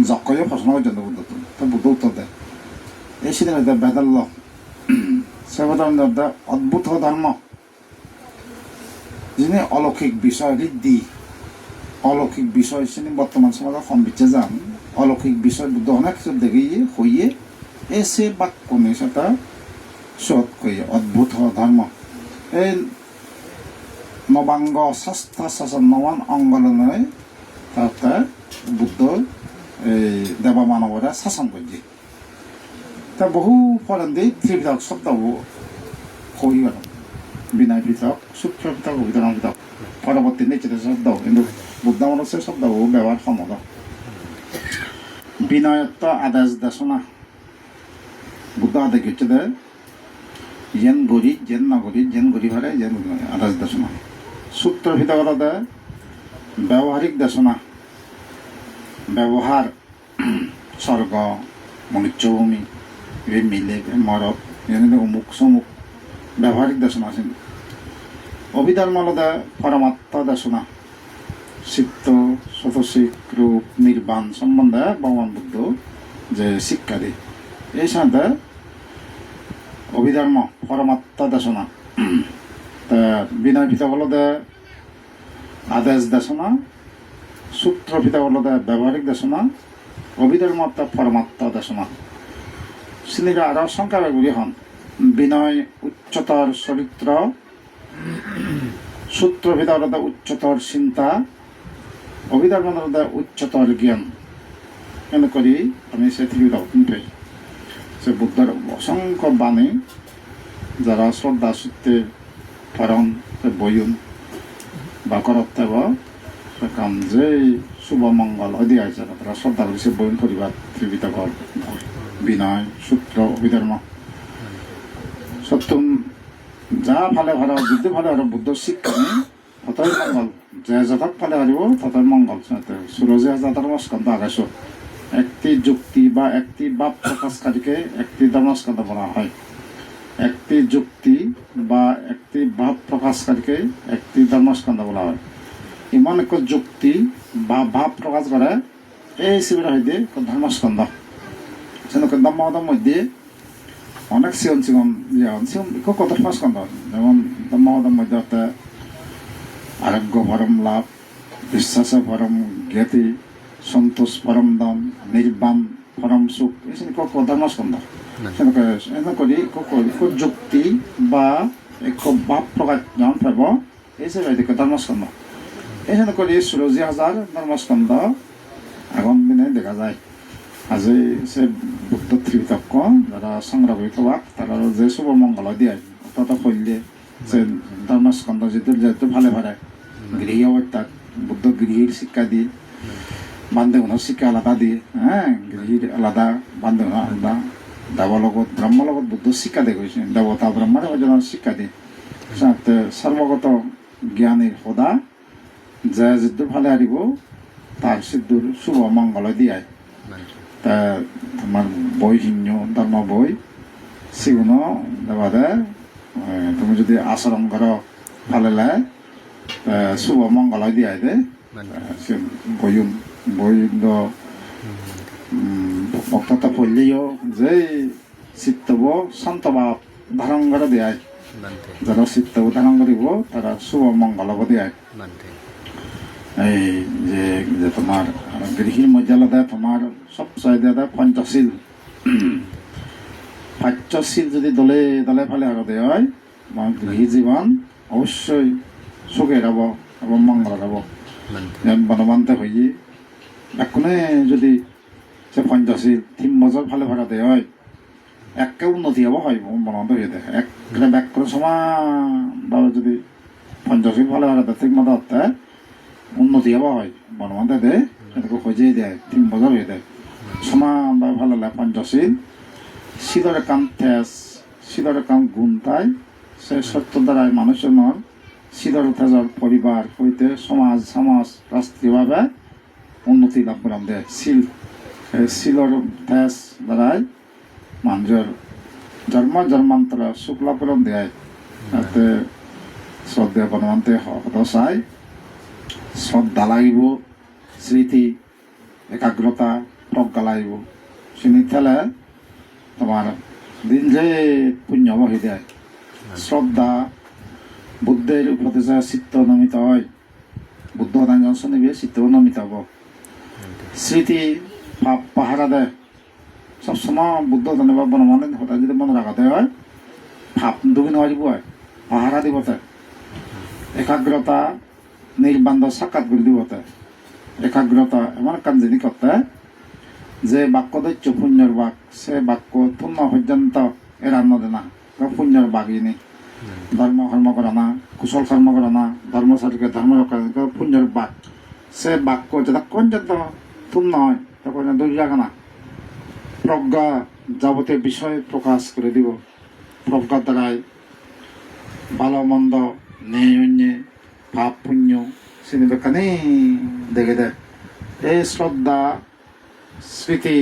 যকয়ে প্রশ্ন পর্যন্ত বুদ্ধ তো বুদ্ধ উত্তর দেয় এই সিদ্ধান্ত বেদাল্য সেবাদন অদ্ভুত ধর্ম যিনি অলৌকিক বিষয় ঋদ্ধি অলৌকিক বিষয় তিনি বর্তমান সমাজে কম বিচ্ছে যান অলৌকিক বিষয় বুদ্ধ অনেক কিছু দেখে হইয়ে এসে বাক্য নিয়ে সেটা সৎ কইয়ে অদ্ভুত ধর্ম এই নবাঙ্গ শাস্ত্র শাসন নবান অঙ্গলনে তাতে বুদ্ধ এই দেবা মানবরা শাসন করছে তা বহু ফরেন্দি ত্রিবিধক শব্দ কই বিনয় পৃথক সূক্ষ্ম পৃথক অভিধান পৃথক পরবর্তী নিশ্চিত শব্দ কিন্তু বুদ্ধ মানুষের শব্দ ব্যবহার ক্ষমতা বিনয়ত্ব আদেশ দেশনা বুদ্ধ আদেশ হচ্ছে দে জেন গরি জেন নগরী জেন গরি ভারে জেন আদেশ দেশনা সূত্র ভিতর দে ব্যবহারিক দেশনা ব্যবহার স্বর্গ মনুষ্যভূমি মিলে মরক অমুক সমুক ব্যবহারিক দেশনা আছেন অভিধর্ম আলাদা পরমাত্মা দেশনা চিত্ত শতশিক রূপ নির্বাণ সম্বন্ধে ভগবান বুদ্ধ যে শিক্ষা দেয় এই সাথে অভিধর্ম পরমাত্মা দেশনা তা বিনয় পিতা বলতে আদেশ দেশনা সূত্র পিতা বলতে ব্যবহারিক দেশনা অভিধর্ম পরমাত্মা দেশনা শ্রীরা আরো সংখ্যাগুলি হন বিনয় উচ্চতর চরিত্র সূত্র পিতা বলতে উচ্চতর চিন্তা অভিধর্ম বলতে উচ্চতর জ্ঞান এনে করি আমি সে থেকে সে বুদ্ধর অসংখ্য বাণী যারা শ্রদ্ধা সত্যে পরম বয়ুন বা করত্তব কাম যে শুভ মঙ্গল অধি আছে তারা শ্রদ্ধা করি সে বয়ুন পরিবার ত্রিবিত বিনয় সূত্র অভিধর্ম সত্যম যা ভালে ভালো যুদ্ধ ভালো আর বুদ্ধ শিক্ষা নেই ততই মঙ্গল যে যতক ভালে হারিব ততই মঙ্গল সুরজে হাজার স্কন্ধ আকাশ একটি যুক্তি বা একটি ভাব প্রকাশকারীকে একটি ধর্মস্কন্ধ বলা হয় একটি যুক্তি বা একটি ভাব প্রকাশকারীকে একটি ধর্মস্কন্ধ বলা হয় ইমান এক যুক্তি বা ভাব প্রকাশ করে এই শিবির হইতে ধর্মস্কন্ধ সেরকম ধর্মদের মধ্যে অনেক সিয়ন সিগন সিয়ন কত ধর্মস্কন্ধ যেমন ধর্মদের মধ্যে একটা আরোগ্য পরম লাভ বিশ্বাস পরম জ্ঞাতি সন্তোষ পরম দম নির্বাণ পরম সুখ এই ধর্মস্কন্ধ করি যুক্তি বা এক ভাব প্রকাশ জন পাব এই যে ধর্মস্কন্ধ এই করি সুরজি হাজার ধর্মস্কন্ধ আগম দিনে দেখা যায় আজি সে বুদ্ধ ত্রিবিতক্য যারা সংগ্রহ করে থাক তারা যে শুভ মঙ্গল দিয়ে তত করলে সে ধর্মস্কন্ধ যেহেতু ভালে ভাড়ায় গৃহী অবস্থাত বুদ্ধ গৃহীর শিক্ষা দিয়ে বান্ধবনের শিক্ষা আলাদা দিয়ে হ্যাঁ গৃহীর আলাদা বান্ধবন আলাদা দেব লগত ব্রহ্ম লগত বুদ্ধ শিক্ষা দিয়ে গৈছে দেবতা ব্রহ্মার ওজনের শিক্ষা দিয়ে সর্বগত জ্ঞানীর সদা যে যিটো ভালে হারিব তার সিদ্ধুর শুভ মঙ্গল দিয়ে তা তোমার বই শূন্য ধর্ম বই সেগুলো দেবাদে তুমি যদি আচরণ করো ভালে লাগে শুভ মঙ্গল দিয়ে দে বইন বইন বক্তা পড়লেও যে চিত্তব সন্তভাব ধারণ করে দেয় যারা চিত্তব ধারণ করিব তারা শুভ মঙ্গল দেয় এই যে তোমার গৃহীর মর্যাদা তোমার সব চাহিদা পঞ্চশীল পাঁচশীল যদি দলে দলে ফেলে আরো দেয় হয় গৃহী জীবন অবশ্যই সুখে যাব এবং মঙ্গল যাব বনবান্তে হয়ে এখনে যদি সে পঞ্চশীল 3 বছর ফেলে ভাড়া দেয় হয় একে উন্নতি হব হয় বনবান্ত হয়ে দেয় এক ব্যাক করে সমান ভাবে যদি পঞ্চশীল ফেলে ভাড়া দেয় ঠিক মতো হতে উন্নতি হওয়া হয় বনবান্তে দেয় সেটাকে হয়ে দেয় 3 বছর হয়ে দেয় সমান ভাবে ভালো লাগে পঞ্চশীল শীতর কাম তেজ শীতর কাম গুণ তাই সে সত্য দ্বারাই মানুষের শীতর তেজর পরিবার হইতে সমাজ রাষ্ট্রীয়ভাবে উন্নতি লাভ করাম দেয় শিলর তেজ দ্বারাই মানুষের জন্মান্তর সুখ লাভ করাম দেয় তাতে শ্রদ্ধা বনবান্তে হত চাই শ্রদ্ধা লাগিব স্মৃতি একাগ্রতা প্রজ্ঞা লাগব চিনি থেলে তোমার দিন যে পুণ্য বহি দেয় শ্রদ্ধা বুদ্ধের উপদেশে চিত্ত নমিত হয় বুদ্ধ দাঙ্গন শুনিবি চিত্ত নমিত হব স্মৃতি পাপ পাহারা দেয় সবসময় বুদ্ধ জানিবা বনমানে সদায় যদি মনে রাখাতে হয় ভাপ দুগুণ হওয়া হয় পাহারা দিবতে একাগ্রতা নির্বান্ধ সাক্ষাৎ করে দিবতে একাগ্রতা এমন কাম জিনিস করতে যে বাক্য দৈত্য পুণ্যর বাক সে বাক্য পূর্ণ পর্যন্ত এড়ানো দে না পুণ্যর বাক ইনি ধর্ম কর্ম করা না কুশল কর্ম করা না ধর্মচারীকে ধর্ম রক্ষা পুণ্যর বাক সে বাক্য যেটা পর্যন্ত পূর্ণ হয় তখন দূর জায়গা না প্রজ্ঞা যাবতীয় বিষয় প্রকাশ করে দিব প্রজ্ঞার দ্বারাই ভালো মন্দ নেই অন্যে পাপ পুণ্য সিনেবেখানে দেখে দেয় এই শ্রদ্ধা স্মৃতি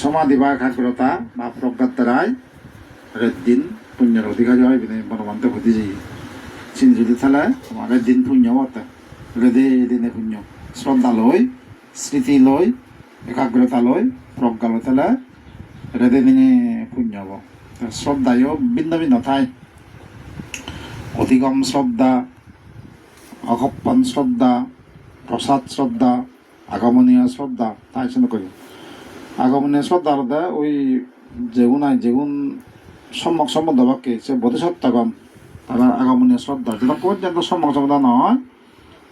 সমাধি বা একাগ্রতা বা প্রজ্ঞার দ্বারাই দিন পুণ্যের অধিকারী হয় বনবান্তে হতে যাই চিন যদি থালে তোমার দিন পুণ্য হতে রেদে দিনে পুণ্য শ্রদ্ধা লই স্মৃতি লই একাগ্রতা লই প্রজ্ঞা লই তাহলে রেদে দিনে পুণ্য হব শ্রদ্ধায়ও ভিন্ন ভিন্ন ঠাই অধিগম শ্রদ্ধা অকপ্পন শ্রদ্ধা প্রসাদ শ্রদ্ধা আগমনীয় শ্রদ্ধা তাই শুনে করি আগমনীয় শ্রদ্ধা আলাদা ওই যেগুন আয় যেগুন সম্যক সম্বন্ধ বাক্যে সে বোধিসত্ত্বগণ তারা আগমনীয় শ্রদ্ধা যেটা পর্যন্ত সম্যক সম্বন্ধ নয়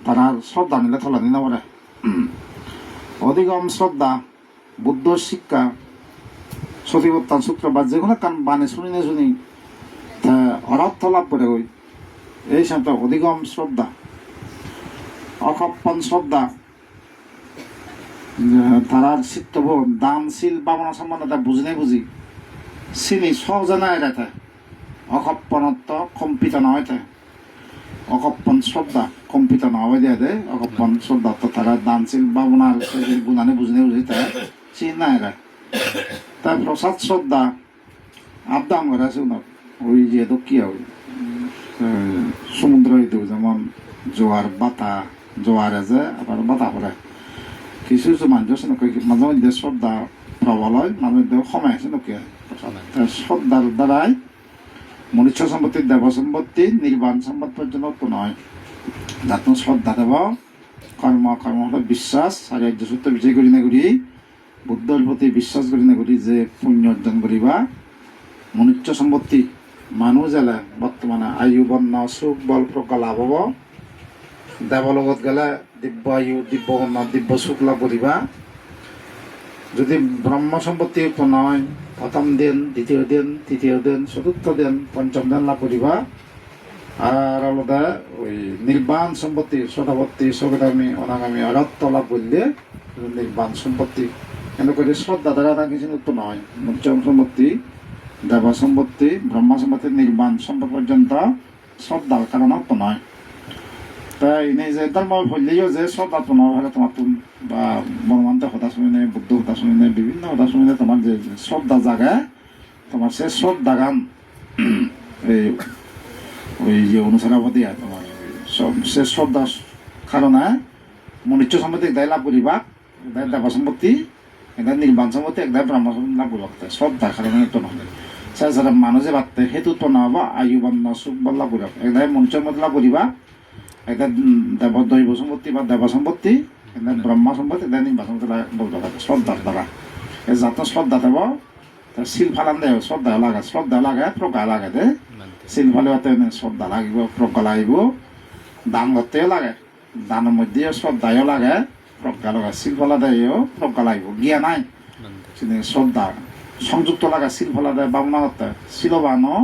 তারা শ্রদ্ধা নিলে থলানি না পড়ে অধিগম শ্রদ্ধা বুদ্ধ শিক্ষা সতীবত্তান সূত্র বা যেগুলো কান বানে শুনি না শুনি অর্থ লাভ করে ওই এই সাথে অধিগম শ্রদ্ধা অকপ্পন শ্রদ্ধা তারার চিত্তব দানশীল বামনা সম্বন্ধে বুঝি নাই বুঝি চিনি সহজে নাই রেখে অকপ্পনত্ব কম্পিত নহয় অকপ্পন শ্রদ্ধা কম্পিত নহয় দিয়ে দে অকপ্পন শ্রদ্ধা তো তারা দানশীল বামনার বুঝানে বুঝি নাই বুঝি তাই চিন নাই রে তার প্রসাদ শ্রদ্ধা আবদান করে আছে ওই যে কি হয় সমুদ্র যেমন জোয়ার বাতা জোয়ারে যে আবার বাতা পড়ে কিছু কিছু মানুষ আছে মাঝে মধ্যে শ্রদ্ধা প্রবল হয় মাঝে মধ্যে সময় আছে নাকি শ্রদ্ধার দ্বারাই মনুষ্য সম্পত্তি দেব সম্পত্তি নির্বাণ সম্পদ পর্যন্ত উৎপন্ন হয় যাতে শ্রদ্ধা দেব কর্ম কর্ম হল বিশ্বাস চারির্য সত্য বিজয় করি না করি বুদ্ধর প্রতি বিশ্বাস করি না করি যে পুণ্য অর্জন করিবা মনুষ্য সম্পত্তি মানুষ এলে বর্তমানে আয়ু বর্ণ সুখ বল প্রজ্ঞা লাভ হব দেবলোকত গেলে দিব্য আয়ু দিব্য বর্ণ দিব্য সুখ লাভ করিবা যদি ব্রহ্ম সম্পত্তি উৎপন্ন হয় প্রথম দিন দ্বিতীয় দিন তৃতীয় দিন চতুর্থ দিন পঞ্চম দিন লাভ করিবা আর আলাদা ওই নির্বাণ সম্পত্তি সদাবর্তী সগদামী অনাগামী অরত্ব লাভ করলে নির্বাণ সম্পত্তি এনে করে শ্রদ্ধা দ্বারা কিছু উৎপন্ন হয় মনুষ্য সম্পত্তি দেব সম্পত্তি ব্রহ্ম সম্পত্তি নির্বাণ সম্পদ পর্যন্ত শ্রদ্ধার কারণে উৎপন্ন হয় তাই এনে যে ধর্ম বললেও যে শ্রদ্ধা উৎপন্ন হলে তোমার বা বনমান্ত হতা শুনে বুদ্ধ হতা শুনে বিভিন্ন হতা শুনে তোমার যে শ্রদ্ধা জাগায় তোমার সে শ্রদ্ধা গান এই ওই যে অনুসারে দিয়া তোমার সে শ্রদ্ধার কারণে মনুষ্য সম্পত্তি একদায় লাভ করিবা একদায় দেব সম্পত্তি একদায় নির্বাণ সম্পত্তি একদায় ব্রহ্ম সম্পত্তি লাভ করিবা শ্রদ্ধার কারণে উৎপন্ন হবে সারা মানুষে বাড়তে হেতু উৎপন্ন হবা আয়ু বর্ণ সুখ বল লাভ করিবা একদায় মনুষ্য সম্পত্তি লাভ করিবা একটা দেব দৈব সম্পত্তি বা দেব সম্পত্তি ব্রহ্মা সম্পত্তি এটা নির্বাণ সম্পত্তি বলতে হবে শ্রদ্ধার দ্বারা যাতে শ্রদ্ধা দেব শিল ফালান দেব শ্রদ্ধা লাগে প্রজ্ঞা লাগে দে শিল ফালে শ্রদ্ধা লাগিব প্রজ্ঞা লাগিব দান করতেও লাগে দানের মধ্যে শ্রদ্ধাও লাগে প্রজ্ঞা লাগে শিল ফলা দেয়ও প্রজ্ঞা লাগিব জ্ঞান নাই শ্রদ্ধা সংযুক্ত লাগে শিল ফলা দেয় বামনা করতে শিলবানো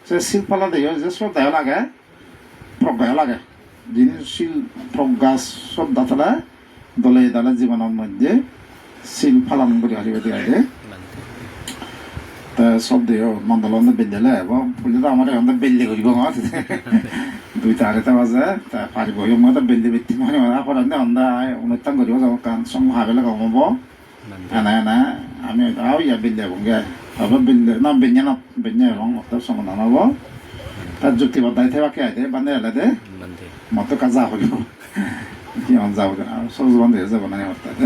সে শিল ফলা দেয় যে শ্রদ্ধাও লাগে প্রজ্ঞাও লাগে যিনি শিল প্রজ্ঞা শ্রদ্ধা তারা দলে দলে জীবনের মধ্যে শিল ফালান করে হারিব দিয়ে তা শ্রদ্ধেয় মন্ডল বেঁধেলে এবং ফুলে তো আমার এখন বেল্লি করিব আমার 2টা 2:30 বাজে তা পারিব মই বেল্লি বেটি মানে অপরাধ অন্ধা অনুষ্ঠান করিব যাব কারণ সং হাবেলে কমাব এনে এনে আমি আও ইয়া বেল্লি হবগে আবার বেল্লি না বেঞ্জা রং অর্থাৎ সমাধান হব তার যুক্তিবদ্ধায় থাকি আইতে বান্ধে এলে দে মতো কাজা হইব কি যাব সহজ বান্ধে যাব না অর্থাৎ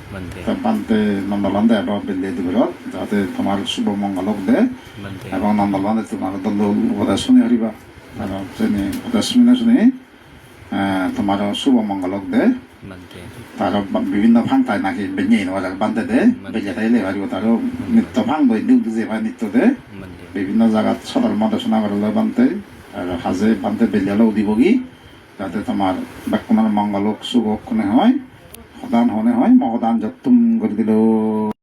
Bante. বানতে নন্দলান দে এবং বিল্লি দুপুরত যাতে তোমার শুভ মঙ্গল হোক দে Bante. এবং নন্দলানে তোমার দল উপদেশ শুনি হারিবা আর শুনি উপদেশ শুনি তোমার শুভ মঙ্গল হোক দে Bante. তার বিভিন্ন ভাঙতায় নাকি বেঞ্জে নেওয়া বানতে দে বেজে তাইলে হারিব তার নৃত্য ভাঙ বই ডিউটি যে ভাই নৃত্য দে Bante. বিভিন্ন জায়গাত সদর মদর্শনা করলে বানতে আর হাজে বানতে বেলিয়ালেও দিবগি যাতে তোমার বাক্যমানের মঙ্গল হোক শুভ হোক কোনে হয় সদান হনে হয় মহদান যত্তুম করে দিল